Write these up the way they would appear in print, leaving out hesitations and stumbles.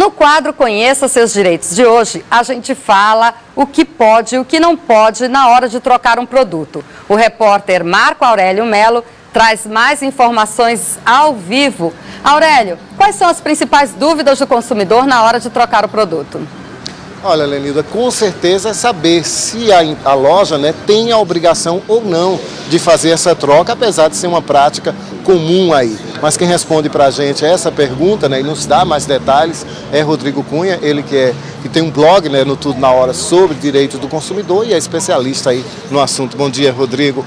No quadro Conheça Seus Direitos de hoje, a gente fala o que pode e o que não pode na hora de trocar um produto. O repórter Marco Aurélio Melo traz mais informações ao vivo. Aurélio, quais são as principais dúvidas do consumidor na hora de trocar o produto? Olha, Lenilda, com certeza é saber se a loja tem a obrigação ou não de fazer essa troca, apesar de ser uma prática comum aí. Mas quem responde para a gente essa pergunta e nos dá mais detalhes é Rodrigo Cunha, ele que tem um blog no Tudo na Hora sobre direitos do consumidor e é especialista aí no assunto. Bom dia, Rodrigo.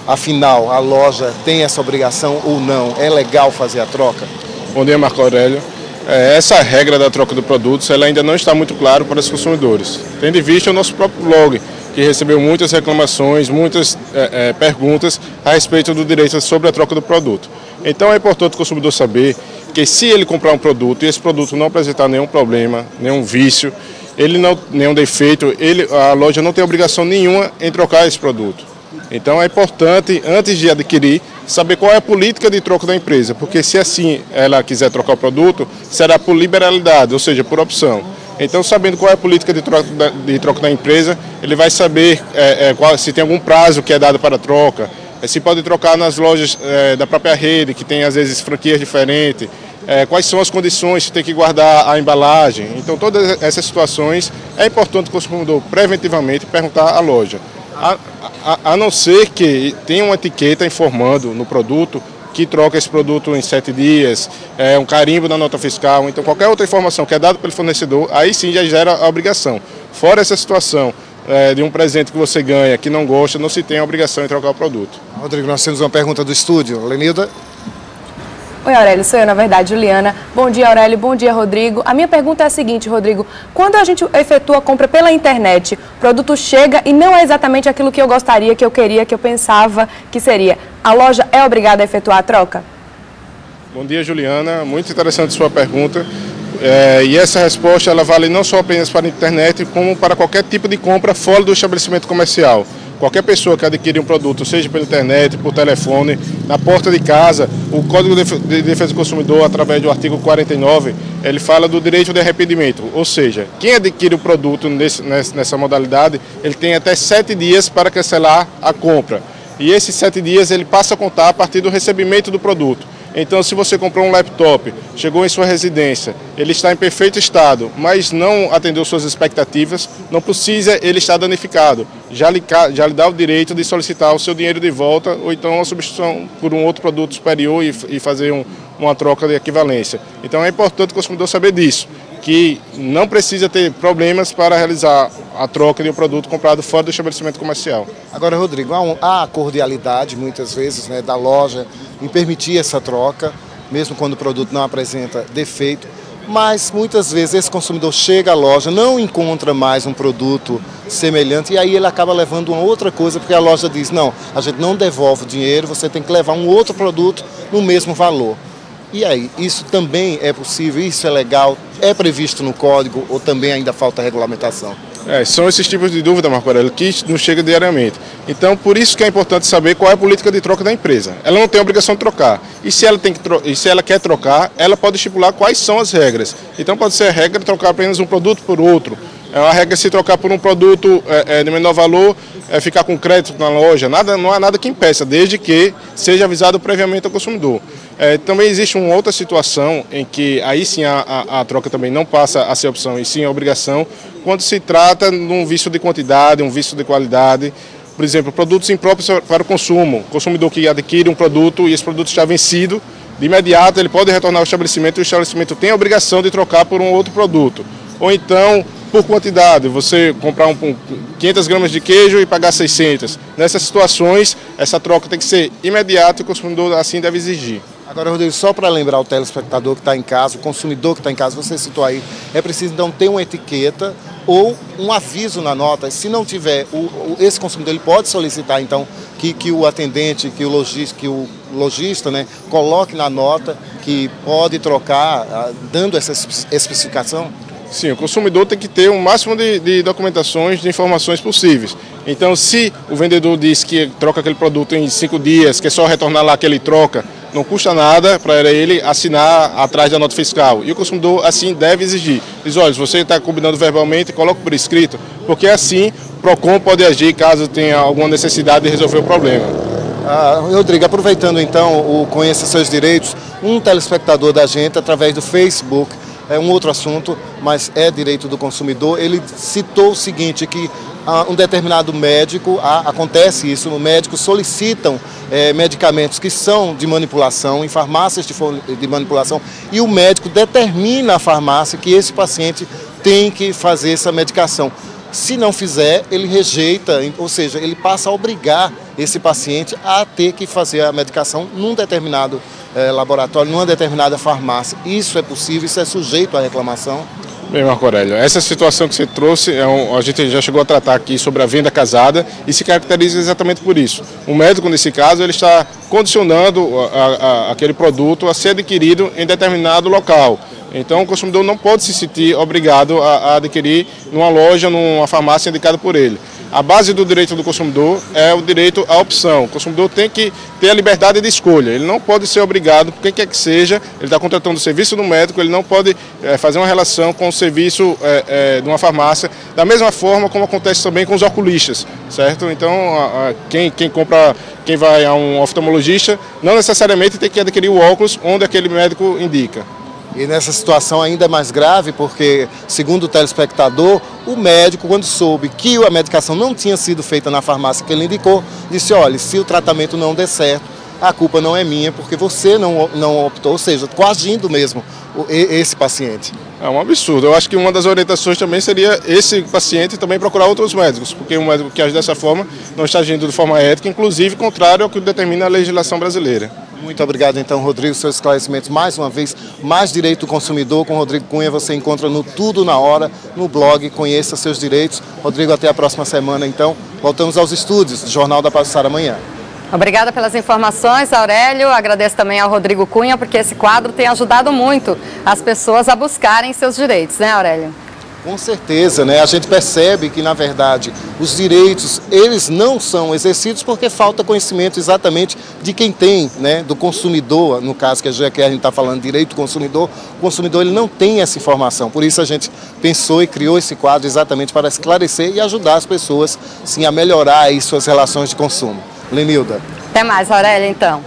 Afinal, a loja tem essa obrigação ou não? É legal fazer a troca? Bom dia, Marco Aurélio. Essa regra da troca de produtos ela ainda não está muito clara para os consumidores. Tendo em vista o nosso próprio blog, que recebeu muitas reclamações, muitas perguntas a respeito do direito sobre a troca do produto. Então é importante o consumidor saber que se ele comprar um produto e esse produto não apresentar nenhum problema, nenhum vício, nenhum defeito, a loja não tem obrigação nenhuma em trocar esse produto. Então é importante, antes de adquirir, saber qual é a política de troca da empresa, porque se assim ela quiser trocar o produto, será por liberalidade, ou seja, por opção. Então, sabendo qual é a política de troca da empresa, ele vai saber se tem algum prazo que é dado para a troca, se pode trocar nas lojas da própria rede, que tem às vezes franquias diferentes, quais são as condições, se tem que guardar a embalagem. Então, todas essas situações é importante o consumidor preventivamente perguntar à loja. A não ser que tenha uma etiqueta informando no produto que troca esse produto em 7 dias, um carimbo na nota fiscal, então qualquer outra informação que é dada pelo fornecedor, aí sim já gera a obrigação. Fora essa situação de um presente que você ganha que não gosta, não se tem a obrigação de trocar o produto. Rodrigo, nós temos uma pergunta do estúdio. Lenilda? Oi, Aurélio, sou eu, na verdade, Juliana. Bom dia, Aurélio, bom dia, Rodrigo. A minha pergunta é a seguinte, Rodrigo, quando a gente efetua a compra pela internet, o produto chega e não é exatamente aquilo que eu gostaria, que eu queria, que eu pensava que seria, a loja é obrigada a efetuar a troca? Bom dia, Juliana, muito interessante sua pergunta. E essa resposta ela vale não só apenas para a internet, como para qualquer tipo de compra fora do estabelecimento comercial. Qualquer pessoa que adquire um produto, seja pela internet, por telefone, na porta de casa, o Código de Defesa do Consumidor, através do artigo 49, ele fala do direito de arrependimento. Ou seja, quem adquire o produto nessa modalidade, ele tem até 7 dias para cancelar a compra. E esses 7 dias ele passa a contar a partir do recebimento do produto. Então, se você comprou um laptop, chegou em sua residência, ele está em perfeito estado, mas não atendeu suas expectativas, não precisa ele estar danificado. Já lhe dá o direito de solicitar o seu dinheiro de volta ou então uma substituição por um outro produto superior e fazer uma troca de equivalência. Então, é importante o consumidor saber disso, que não precisa ter problemas para realizar a troca de um produto comprado fora do estabelecimento comercial. Agora, Rodrigo, há a cordialidade, muitas vezes, da loja em permitir essa troca, mesmo quando o produto não apresenta defeito, mas muitas vezes esse consumidor chega à loja, não encontra mais um produto semelhante e aí ele acaba levando uma outra coisa, porque a loja diz, não, a gente não devolve o dinheiro, você tem que levar um outro produto no mesmo valor. E aí, isso também é possível, isso é legal, é previsto no código ou também ainda falta regulamentação? São esses tipos de dúvida, Marco Aurélio, que nos chega diariamente. Então, por isso que é importante saber qual é a política de troca da empresa. Ela não tem a obrigação de trocar. E se ela quer trocar, ela pode estipular quais são as regras. Então, pode ser a regra de trocar apenas um produto por outro. A regra é se trocar por um produto de menor valor, ficar com crédito na loja. Não há nada que impeça, desde que seja avisado previamente ao consumidor. Também existe uma outra situação em que aí sim a troca também não passa a ser opção e sim a obrigação, quando se trata de um vício de quantidade, um vício de qualidade. Por exemplo, produtos impróprios para o consumo. O consumidor que adquire um produto e esse produto está vencido, de imediato ele pode retornar ao estabelecimento e o estabelecimento tem a obrigação de trocar por um outro produto. Ou então, por quantidade, você comprar 500 gramas de queijo e pagar 600. Nessas situações, essa troca tem que ser imediata e o consumidor assim deve exigir. Agora, Rodrigo, só para lembrar o telespectador que está em casa, o consumidor que está em casa, você citou aí, é preciso então ter uma etiqueta ou um aviso na nota. Se não tiver, esse consumidor ele pode solicitar então que o atendente, que o lojista coloque na nota que pode trocar, dando essa especificação? Sim, o consumidor tem que ter o máximo de documentações, de informações possíveis. Então, se o vendedor diz que troca aquele produto em 5 dias, que é só retornar lá que ele troca, não custa nada para ele assinar atrás da nota fiscal. E o consumidor, assim, deve exigir. Diz, olha, se você está combinando verbalmente, coloque por escrito, porque assim o PROCON pode agir caso tenha alguma necessidade de resolver o problema. Rodrigo, aproveitando então o Conheça Seus Direitos, um telespectador da gente, através do Facebook, é um outro assunto, mas é direito do consumidor, ele citou o seguinte, que um determinado médico, acontece isso, médicos solicitam medicamentos que são de manipulação, em farmácias de manipulação, e o médico determina à farmácia que esse paciente tem que fazer essa medicação. Se não fizer, ele rejeita, ou seja, ele passa a obrigar esse paciente a ter que fazer a medicação num determinado laboratório, numa determinada farmácia. Isso é possível, isso é sujeito à reclamação? Bem, Marco Aurélio, essa situação que você trouxe, a gente já chegou a tratar aqui sobre a venda casada e se caracteriza exatamente por isso. O médico, nesse caso, ele está condicionando aquele produto a ser adquirido em determinado local. Então, o consumidor não pode se sentir obrigado a adquirir numa loja, numa farmácia indicada por ele. A base do direito do consumidor é o direito à opção. O consumidor tem que ter a liberdade de escolha. Ele não pode ser obrigado, por quem quer que seja, ele está contratando o serviço do médico, ele não pode fazer uma relação com o serviço de uma farmácia, da mesma forma como acontece também com os oculistas, certo? Então, quem vai a um oftalmologista, não necessariamente tem que adquirir o óculos onde aquele médico indica. E nessa situação ainda é mais grave porque, segundo o telespectador, o médico, quando soube que a medicação não tinha sido feita na farmácia que ele indicou, disse, olha, se o tratamento não der certo, a culpa não é minha porque você não optou, ou seja, coagindo mesmo esse paciente. É um absurdo. Eu acho que uma das orientações também seria esse paciente também procurar outros médicos, porque um médico que age dessa forma não está agindo de forma ética, inclusive contrário ao que determina a legislação brasileira. Muito obrigado, então, Rodrigo, seus esclarecimentos. Mais uma vez, mais direito do consumidor com Rodrigo Cunha, você encontra no Tudo na Hora, no blog Conheça Seus Direitos. Rodrigo, até a próxima semana, então. Voltamos aos estúdios do Jornal da Passar amanhã. Obrigada pelas informações, Aurélio. Agradeço também ao Rodrigo Cunha, porque esse quadro tem ajudado muito as pessoas a buscarem seus direitos, né, Aurélio? Com certeza, né? A gente percebe que, na verdade, os direitos, eles não são exercidos porque falta conhecimento exatamente de quem tem, né? Do consumidor, no caso que a gente está falando de direito do consumidor, o consumidor ele não tem essa informação. Por isso a gente pensou e criou esse quadro exatamente para esclarecer e ajudar as pessoas, sim, a melhorar aí suas relações de consumo. Lenilda. Até mais, Aurélio, então.